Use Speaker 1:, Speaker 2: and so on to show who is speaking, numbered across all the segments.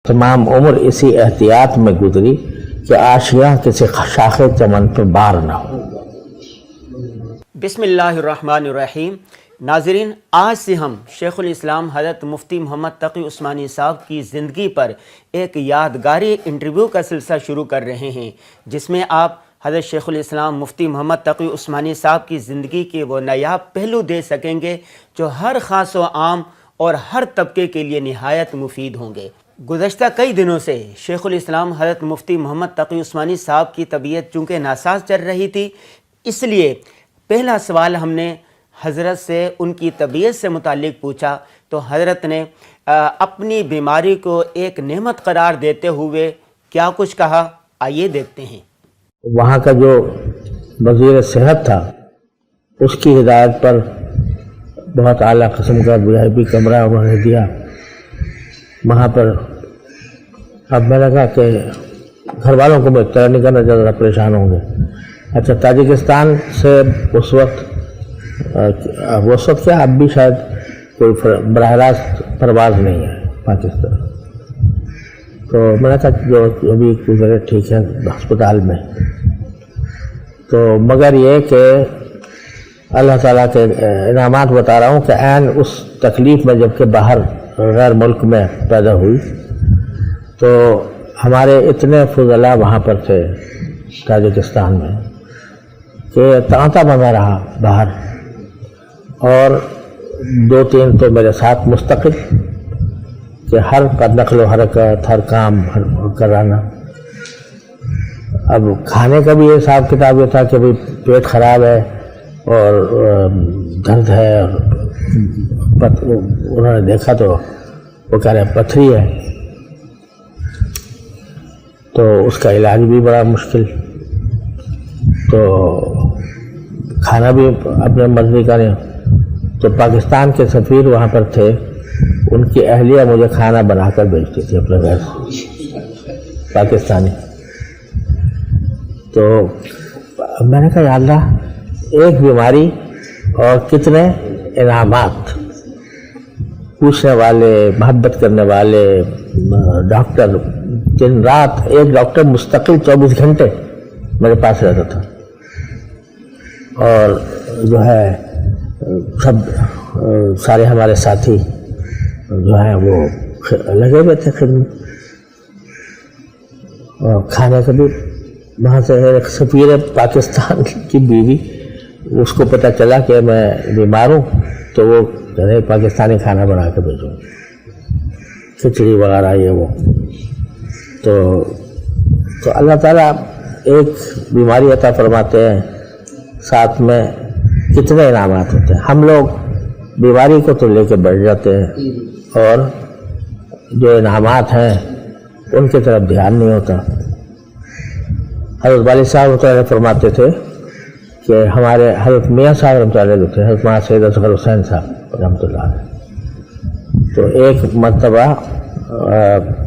Speaker 1: तमाम उम्र इसी एहतियात में गुजरी कि आशिया किसी शाखे चमन पर बार न हो।
Speaker 2: बिस्मिल्लाहिर्रहमानिर्रहीम। नाज़रीन, आज से हम शेखुल इस्लाम हज़रत मुफ्ती मोहम्मद तक़ी उस्मानी साहब की ज़िंदगी पर एक यादगारी इंटरव्यू का सिलसिला शुरू कर रहे हैं, जिसमें आप हज़रत शेखुल इस्लाम मुफ्ती मोहम्मद तक़ी उस्मानी साहब की ज़िंदगी के वो नायाब पहलू दे सकेंगे जो हर ख़ास व आम और हर तबके के लिए निहायत मुफीद होंगे। गुज़श्ता कई दिनों से शेखुल इस्लाम हज़रत मुफ्ती मोहम्मद तक़ी उस्मानी साहब की तबीयत चूँकि नासाज चल रही थी, इसलिए पहला सवाल हमने हज़रत से उनकी तबीयत से मुतालिक पूछा तो हज़रत ने अपनी बीमारी को एक नेमत करार देते हुए क्या कुछ कहा, आइए देखते हैं।
Speaker 1: वहाँ का जो वज़ीर सेहत था उसकी हिदायत पर बहुत आला किस्म का VIP कमरा उन्होंने दिया। वहाँ पर अब मैंने कहा कि घर वालों को मैं इतना नहीं करना, ज़्यादा परेशान होंगे। अच्छा, ताजिकिस्तान से उस वक्त क्या अब भी शायद कोई बराह रास्त परवाज़ नहीं है पाकिस्तान, तो मैंने कहा जो अभी गुजरे ठीक है अस्पताल में, तो मगर ये कि अल्लाह ताला के इनामात बता रहा हूँ कि ऐन उस तकलीफ़ में जबकि बाहर गैर मुल्क में पैदा हुई तो हमारे इतने फुज़ला वहाँ पर थे ताजिकिस्तान में कि तांता बना रहा बाहर, और 2-3 तो मेरे साथ मुस्तकिल कि हर नक़ल व हरकत हर काम कराना। अब खाने का भी हिसाब किताब ये था कि भाई पेट ख़राब है और दर्द है, और उन्होंने देखा तो वो कह रहे पथरी है, तो उसका इलाज भी बड़ा मुश्किल, तो खाना भी अपने मर्ज़ी का नहीं। तो पाकिस्तान के सफ़ीर वहाँ पर थे, उनकी अहलिया मुझे खाना बनाकर भेजती थी अपने घर से, पाकिस्तानी। तो मैंने कहा या अल्लाह, एक बीमारी और कितने इनामात, पूछने वाले, मोहब्बत करने वाले डॉक्टर, दिन रात एक डॉक्टर मुस्तकिल 24 घंटे मेरे पास रहता था, और जो है सब सारे हमारे साथी जो हैं वो लगे हुए थे खिदमत। और खाने का भी वहाँ से एक सफ़ीर पाकिस्तान की बीवी, उसको पता चला कि मैं बीमार हूँ, तो वो कह रहे पाकिस्तानी खाना बना के भेजो, खिचड़ी वगैरह ये वो। तो अल्लाह ताला एक बीमारी अता फरमाते हैं, साथ में कितने इनामात होते हैं। हम लोग बीमारी को तो लेके बैठ जाते हैं और जो इनामात हैं उनकी तरफ ध्यान नहीं होता। हज़रत वालिद साहब रहमतुल्लाह फरमाते थे कि हमारे हज़रत मियाँ साहब रहमतुल्लाह थे, हज़रत मौलाना सैयद असग़र हुसैन साहब रहमतुल्लाह, तो एक मरतबा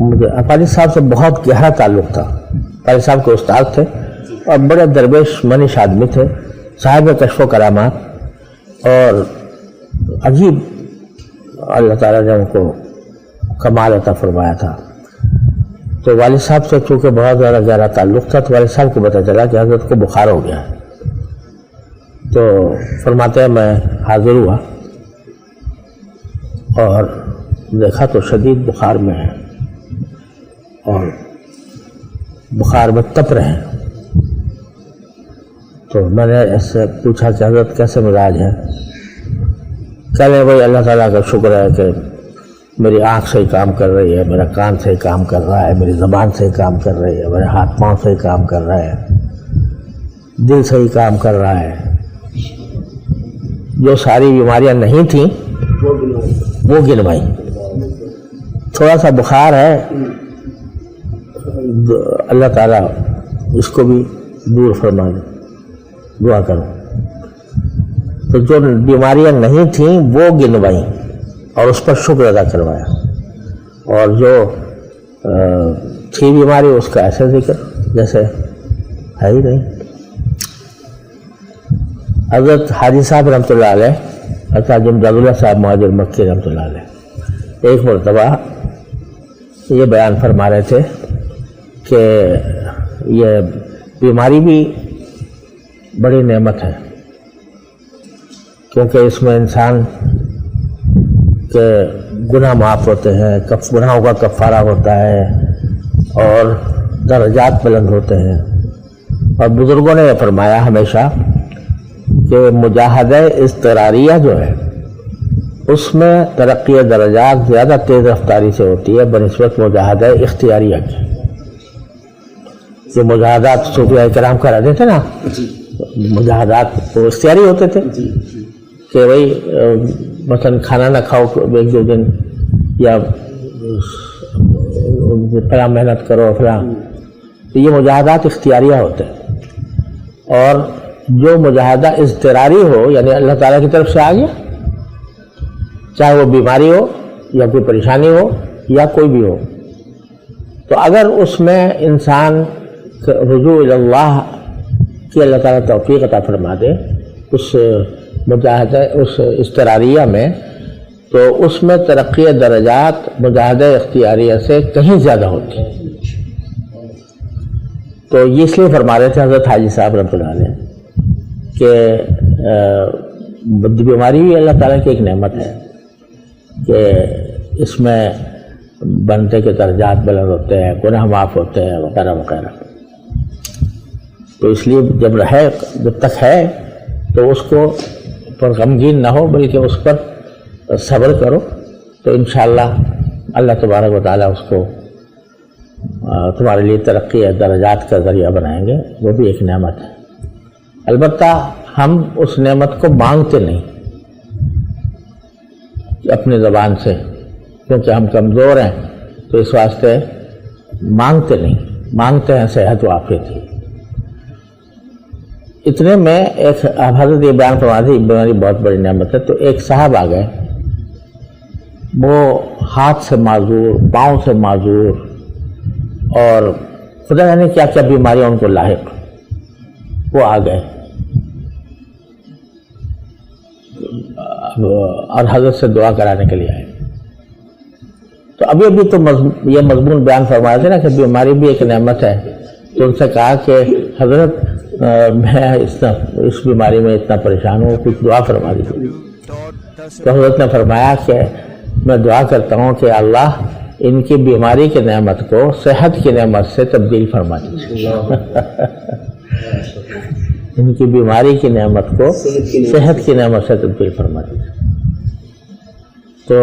Speaker 1: मुझे वालिद साहब से बहुत गहरा ताल्लुक़ था। वालिद साहब के उस्ताद थे और बड़े दरवेश मनीष आदमी थे, साहिब कश्फ़ व करामात, और अजीब अल्लाह ताला ने उनको कमाल अता फरमाया था। तो वालिद साहब से चूँकि बहुत ज़्यादा गहरा ताल्लुक़ था, तो वालिद साहब को पता चला कि हज़रत को बुखार हो गया है। तो फरमाते हैं मैं हाज़िर हुआ और देखा तो शदीद बुखार में है और बुखार में तप रहे हैं। तो मैंने ऐसे पूछा कि हज़रत कैसे मिजाज है? कह रहे भाई अल्लाह ताला का शुक्र है कि मेरी आँख सही काम कर रही है, मेरा कान सही काम कर रहा है, मेरी ज़बान सही काम कर रही है, मेरे हाथ पाँव सही काम कर रहा है, दिल सही काम कर रहा है। जो सारी बीमारियां नहीं थीं वो गिनवाई। थोड़ा सा बुखार है, अल्लाह ताला इसको भी दूर फरमा दे, दुआ करो। तो जो बीमारियां नहीं थीं वो गिनवाई और उस पर शुक्र अदा करवाया, और जो थी बीमारी उसका ऐसे जिक्र जैसे है ही नहीं। हज़रत हाजी साहब रहमतुल्लाह अलैह, हज़रत इमदादुल्लाह साहब मुहाजिर मक्की रहमतुल्लाह अलैह, एक मरतबा یہ بیان فرما رہے تھے کہ یہ بیماری بھی بڑی نعمت ہے، کیونکہ اس میں انسان کے گناہ معاف ہوتے ہیں، گناہوں کا کفارہ ہوتا ہے اور درجات بلند ہوتے ہیں۔ اور بزرگوں نے یہ فرمایا ہمیشہ کہ مجاہدہ اضطراریہ جو ہے اس میں ترقی درجات زیادہ تیز رفتاری سے ہوتی ہے بنسبت مجاہدہ اختیاریہ کی۔ جو مجاہدات صوفیاء کرام کراتے تھے نا، مجاہدات وہ اختیاری ہوتے تھے کہ بھائی مثلا کھانا نہ کھاؤ ایک دو دن، یا فلاں محنت کرو فلاں، تو یہ مجاہدات اختیاریہ ہوتے ہیں۔ اور جو مجاہدہ اضطراری ہو، یعنی اللہ تعالیٰ کی طرف سے آ گیا، چاہے وہ بیماری ہو یا کوئی پریشانی ہو یا کوئی بھی ہو، تو اگر اس میں انسان رجوع اللہ کی اللہ تعالیٰ توفیق عطا فرما دے اس مجاہدہ اس اضطراریہ میں، تو اس میں ترقی درجات مجاہدہ اختیاریہ سے کہیں زیادہ ہوتی ہے۔ تو یہ اس لیے فرما رہے تھے حضرت حاجی صاحب رحمۃ اللہ علیہ کہ بیماری بھی اللہ تعالیٰ کی ایک نعمت ہے کہ اس میں بندے کے درجات بلند ہوتے ہیں، گناہ معاف ہوتے ہیں وغیرہ وغیرہ۔ تو اس لیے جب تک ہے تو اس کو پر غمگین نہ ہو، بلکہ اس پر صبر کرو، تو انشاءاللہ اللہ تبارک و تعالیٰ اس کو تمہارے لیے ترقی درجات کا ذریعہ بنائیں گے۔ وہ بھی ایک نعمت ہے۔ البتہ ہم اس نعمت کو مانگتے نہیں اپنی زبان سے، کیونکہ ہم کمزور ہیں، تو اس واسطے مانگتے نہیں، مانگتے ہیں صحت و عافیت ہی۔ اتنے میں ایک حضرت یہ بیان فرما دی بیماری بہت بڑی نعمت ہے، تو ایک صاحب آ گئے، وہ ہاتھ سے معذور، پاؤں سے معذور، اور خدا جانے کیا کیا بیماریاں ان کو لاحق، وہ آ گئے اور حضرت سے دعا کرانے کے لیے آئے۔ تو ابھی تو یہ مضمون بیان فرمایا تھے نا کہ بیماری بھی ایک نعمت ہے، تو ان سے کہا کہ حضرت میں اس بیماری میں اتنا پریشان ہوں، کچھ دعا فرما دیجیے۔ تو حضرت نے فرمایا کہ میں دعا کرتا ہوں کہ اللہ ان کی بیماری کی نعمت کو صحت کی نعمت سے تبدیل فرما دیجیے، ان کی بیماری کی نعمت کو صحت کی نعمت سے تبدیل فرما دیجیے۔ تو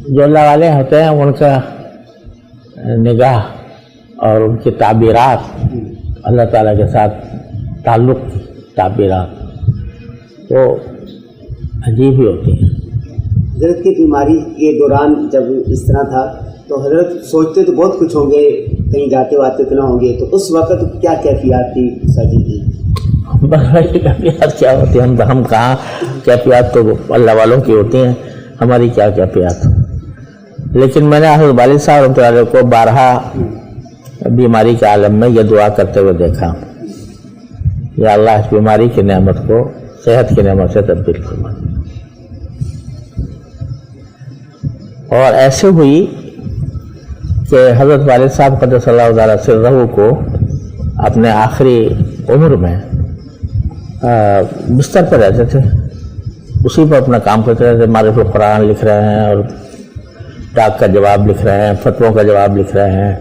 Speaker 1: جو اللہ والے ہوتے ہیں ان کا نگاہ اور ان کی تعبیرات، اللہ تعالیٰ کے ساتھ تعلق کی تعبیرات وہ عجیب ہی ہوتی ہیں۔
Speaker 3: حضرت کی بیماری کے دوران جب اس طرح تھا تو حضرت سوچتے تو بہت کچھ ہوں گے، کہیں جاتے واتے تو نہ ہوں گے، تو اس وقت کیا کیفیات تھی ساجی کی؟
Speaker 1: کیفیات کیا ہوتی ہیں؟ ہم کہاں، کیفیات تو اللہ والوں کی ہوتی ہیں، ہماری کیا کیفیات۔ لیکن میں نے حضرت والد صاحب رحمۃ اللہ علیہ کو بارہا بیماری کے عالم میں یہ دعا کرتے ہوئے دیکھا، یا اللہ اس بیماری کی نعمت کو صحت کی نعمت سے تبدیل فرما۔ اور ایسے ہوئی کہ حضرت والد صاحب قدس اللہ تعالیٰ سرہ کو اپنے آخری عمر میں بستر پر رہتے تھے، اسی پر اپنا کام کرتے رہتے، معرف القرآن لکھ رہے ہیں اور ڈاک کا جواب لکھ رہے ہیں، فتووں کا جواب لکھ رہے ہیں،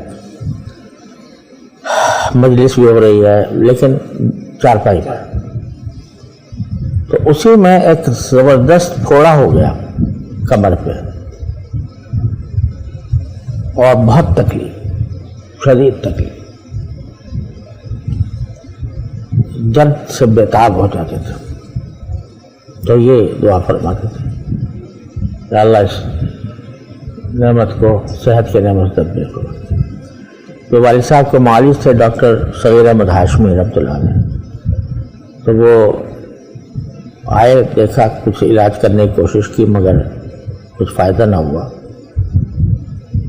Speaker 1: مجلس بھی ہو رہی ہے، لیکن چارپائی پر۔ تو اسی میں ایک زبردست پھوڑا ہو گیا کمر پہ، اور بہت تکلیف، شدید تکلیف، درد سے بےتاب ہو جاتے تھے۔ تو یہ دعا فرماتے تھے کہ اللہ اس نعمت کو صحت کے نعمت تبدیل کرو۔ تو والد صاحب کے معالج تھے ڈاکٹر صغیر احمد ہاشمی رحمۃ اللہ علیہ، تو وہ آئے، دیکھا، کچھ علاج کرنے کی کوشش کی، مگر کچھ فائدہ نہ ہوا۔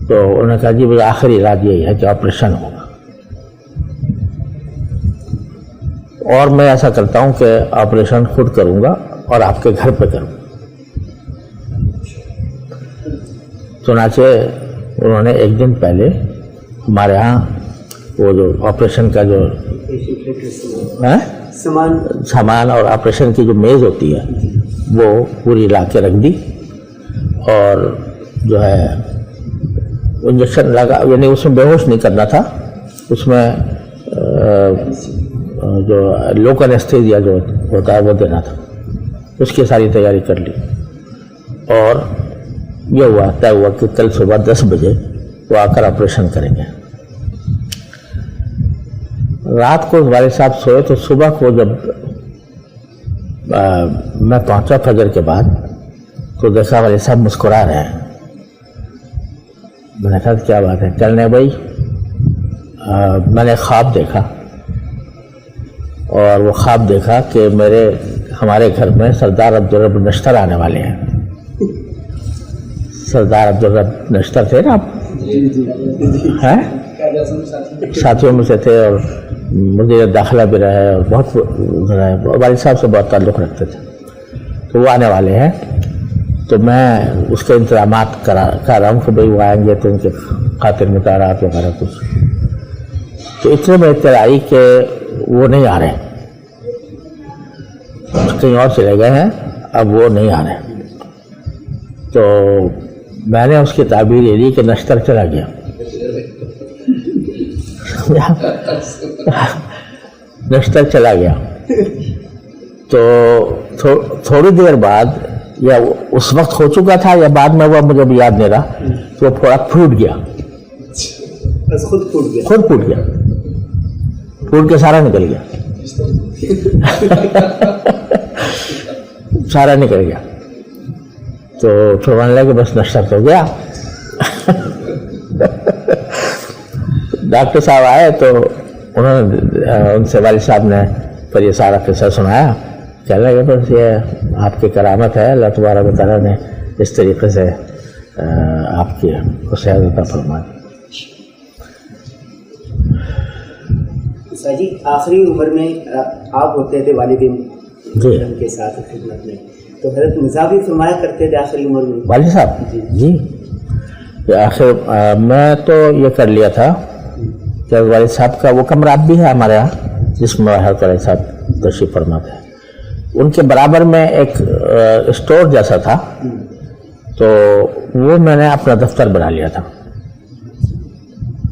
Speaker 1: تو انہوں نے کہا جی بھائی آخری علاج یہی ہے کہ آپریشن ہوگا، اور میں ایسا کرتا ہوں کہ آپریشن خود کروں گا اور آپ کے گھر پہ کروں گا۔ چنانچہ उन्होंने एक दिन पहले हमारे यहाँ वो जो ऑपरेशन का जो है सामान और ऑपरेशन की जो मेज़ होती है वो पूरी ला के रख दी, और जो है इंजेक्शन लगा, यानी उसमें बेहोश नहीं करना था, उसमें जो लोकल एनेस्थीसिया जो होता है वो देना था। उसकी सारी तैयारी कर ली, और ये हुआ तय हुआ कि कल सुबह 10 बजे वो आकर ऑपरेशन करेंगे। रात को वाले साहब सोए तो सुबह को जब मैं पहुंचा फजर के बाद तो देखा वाले साहब मुस्कुरा रहे हैं। मैंने कहा क्या बात है? चलने भाई मैंने ख्वाब देखा, और वो ख्वाब देखा कि हमारे घर में सरदार अब्दुल रब नश्तर आने वाले हैं। सरदार अब्दुल रब नश्तर थे ना आप? हैं? साथियों में से थे, और मुझे दाखिला भी रहे, और बहुत रहे, वालिद साहब से बहुत ताल्लुक़ रखते थे। तो वो आने वाले हैं, तो मैं उसके इंतजामात कर रहा हूँ कि भाई वो आएंगे तो उनके खातिर मुतारात वगैरह कुछ। तो इतने में इत्तला आई कि वो नहीं आ रहे, कहीं और चले गए हैं, अब वो नहीं आ रहे। तो मैंने उसकी ताबीर ये ली कि नश्तर चला गया। नश्तर चला गया। तो थोड़ी देर बाद, या उस वक्त हो चुका था या बाद में हुआ मुझे भी याद नहीं रहा, तो वो थोड़ा फूट गया, खुद फूट गया, फूट के सारा निकल गया। सारा निकल गया। तो फिर मान लिया कि बस नश्तर तो गया। डॉक्टर साहब आए तो उन्होंने उनसे वालिद साहब ने फिर ये सारा किस्सा सुनाया। कहने लगे बस ये आपकी करामत है, अल्लाह तबारक व तआला ने इस तरीके से आपकी सेहत अता फरमाई।
Speaker 3: जी आखिरी उम्र में आप होते थे वालिदैन
Speaker 1: जी
Speaker 3: के साथ खिदमत में, तो हज़रत मिर्ज़ा भी फरमाया करते थे आखिरी उम्र में?
Speaker 1: वालिद साहब जी आखिर मैं तो ये कर लिया था कि वालिद साहब का वो कमरा अब भी है हमारे यहाँ, जिसमें हज़रत वालिद साहब तशरीफ़ फरमाते हैं। उनके बराबर में एक स्टोर जैसा था, तो वो मैंने अपना दफ्तर बना लिया था।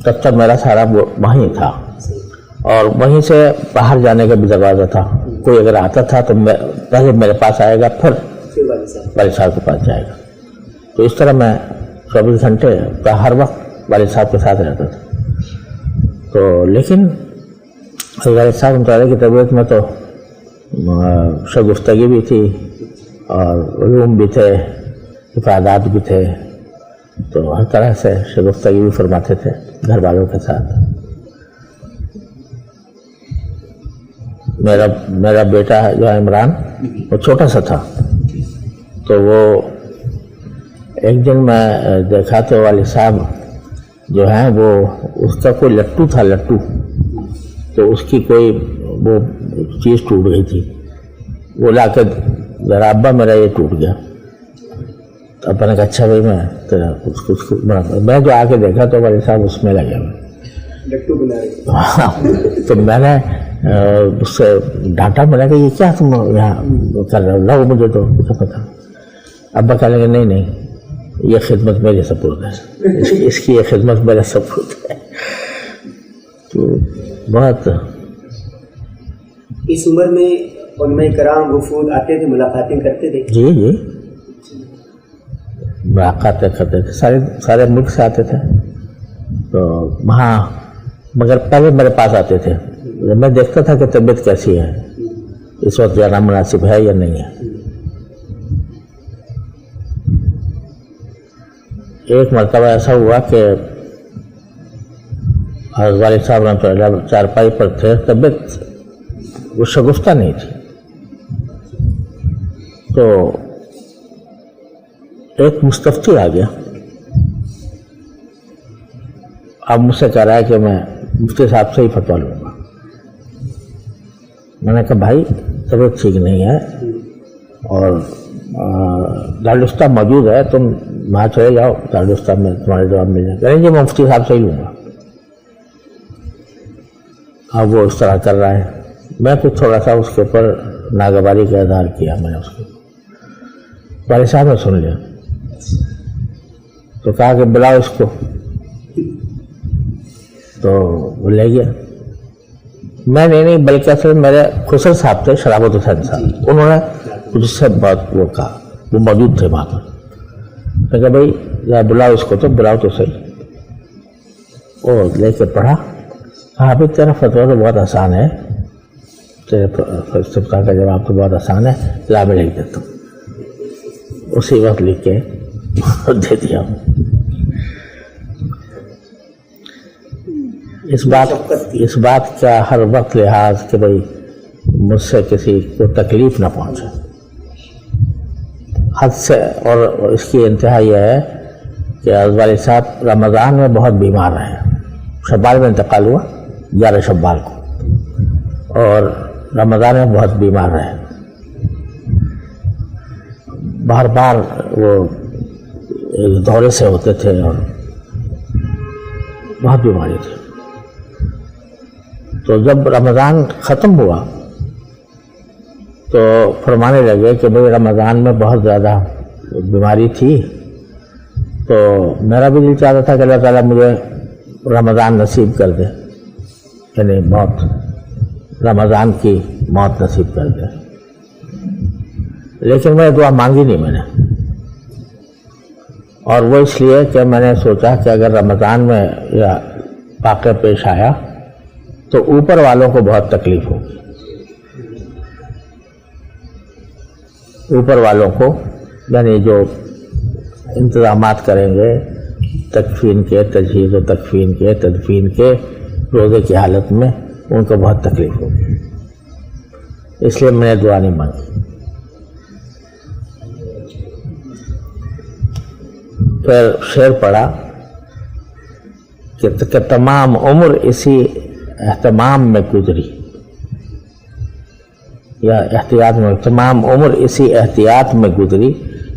Speaker 1: दफ्तर मेरा सारा वो वहीं था, और वहीं से बाहर जाने का भी दरवाज़ा था। कोई अगर आता था तो पहले मेरे पास आएगा, फिर वालिद साहब के पास जाएगा। तो इस तरह मैं 24 घंटे हर वक्त वालिद साहब के साथ रहता था। तो लेकिन वालिद साहब की तबीयत में तो शगुफ्तगी भी थी, और उलूम भी थे, इफादात भी थे, तो हर तरह से शगुफ्तगी भी फरमाते थे घर वालों के साथ। मेरा बेटा जो है इमरान, वो छोटा सा था, तो वो एक दिन मैं देखा तो वालिद साहब जो हैं वो उसका कोई लट्टू था, लट्टू, तो उसकी कोई वो चीज़ टूट गई थी। वो लाकर जरा अब्बा मेरा ये टूट गया। तो अब मैंने कहा अच्छा भाई मैं तेरा कुछ मैं जो आके देखा तो वालिद साहब उसमें लगे हुए लट्टू बना रहे। तो मैंने उससे डांटा, मैंने कहा ये क्या तुम यहाँ कर रहे हो, लाओ मुझे तो कुछ पता। अब्बा कह लगे नहीं ये खिदमत मेरे सपुर्द है, इसकी ये खिदमत मेरे सपुर्द है। तो बहुत
Speaker 3: इस उम्र में उलमाए कराम वफूद आते थे, मुलाकातें करते थे?
Speaker 1: जी मुलाकातें करते थे, सारे मुल्क से आते थे। तो वहाँ मगर पहले मेरे पास आते थे, मैं देखता था कि तबीयत कैसी है, इस वक्त जाना मुनासिब है या नहीं है। एक मरतबा ऐसा हुआ कि वालिद साहब ने चारपाई पर थे, तबीयत वो शगुफ्ता नहीं थी, तो एक मुस्तफ्ती आ गया। अब मुझसे कह रहा है कि मैं मुफ्ती साहब से ही फतवा लूँगा। मैंने कहा भाई तबीयत ठीक नहीं है, और दारुल उफ्ता मौजूद है, तुम وہاں چلے جاؤ دارالاسلام میں تمہارے جواب مل جائے. کہیں گے میں مفتی صاحب سے ہی لوں گا. اب وہ اس طرح کر رہا ہے. میں کچھ تھوڑا سا اس کے اوپر ناگواری کا اظہار کیا. میں نے اس کو والد صاحب نے سن لیا تو کہا کہ بلاؤ اس کو. تو وہ لے گیا. میں نہیں بلکہ اصل میرے خسر صاحب تھے, شرابت حسین صاحب, انہوں نے مجھ سے بات وہ کہا, وہ موجود تھے وہاں پر. میں کہا بھائی ذرا بلاؤ اس کو, تو بلاؤ تو صحیح. وہ لے کے پڑھا. ہاں بھائی تیرا فتویٰ تو بہت آسان ہے, تیرے فلسفہ کا جواب تو بہت آسان ہے, لا میں لکھ دیتا ہوں. اسی وقت لکھ کے دے دیا ہوں. اس بات کا ہر وقت لحاظ کہ بھائی مجھ سے کسی کو تکلیف نہ پہنچے, حد سے. اور اس کی انتہا یہ ہے کہ والد صاحب رمضان میں بہت بیمار رہے. شوال میں انتقال ہوا 11 شوال کو, اور رمضان میں بہت بیمار رہے. بار بار وہ دورے سے ہوتے تھے اور بہت بیماری تھی. تو جب رمضان ختم ہوا تو فرمانے لگے کہ بھئی رمضان میں بہت زیادہ بیماری تھی, تو میرا بھی دل چاہتا تھا کہ اللہ تعالیٰ مجھے رمضان نصیب کر دے, یعنی موت, رمضان کی موت نصیب کر دے. لیکن میں دعا مانگی نہیں میں نے, اور وہ اس لیے کہ میں نے سوچا کہ اگر رمضان میں یہ واقعہ پیش آیا تو اوپر والوں کو بہت تکلیف ہوگی. اوپر والوں کو یعنی جو انتظامات کریں گے تکفین کے, تجہیز و تکفین کے, تدفین کے, روزے کی حالت میں, ان کو بہت تکلیف ہوگی. اس لیے میں نے دعا نہیں مانگی. پھر شعر پڑھا کہ تمام عمر اسی اہتمام میں گزری, یا احتیاط میں, تمام عمر اسی احتیاط میں گزری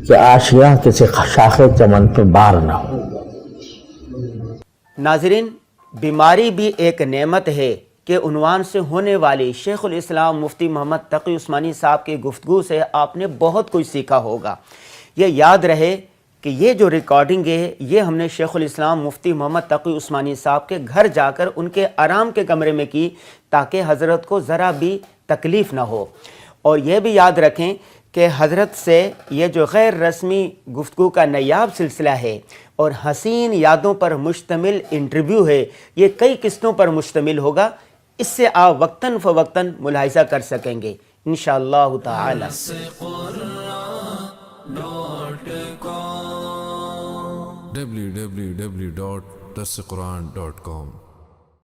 Speaker 1: کہ آشیاں کسی شاخ چمن پہ بار نہ ہو.
Speaker 2: ناظرین, بیماری بھی ایک نعمت ہے کہ عنوان سے ہونے والی شیخ الاسلام مفتی محمد تقی عثمانی صاحب کی گفتگو سے آپ نے بہت کچھ سیکھا ہوگا. یہ یاد رہے کہ یہ جو ریکارڈنگ ہے یہ ہم نے شیخ الاسلام مفتی محمد تقی عثمانی صاحب کے گھر جا کر ان کے آرام کے کمرے میں کی, تاکہ حضرت کو ذرا بھی تکلیف نہ ہو. اور یہ بھی یاد رکھیں کہ حضرت سے یہ جو غیر رسمی گفتگو کا نایاب سلسلہ ہے اور حسین یادوں پر مشتمل انٹرویو ہے, یہ کئی قسطوں پر مشتمل ہوگا. اس سے آپ وقتاً فوقتاً ملاحظہ کر سکیں گے انشاءاللہ تعالی.
Speaker 4: www.dasquran.com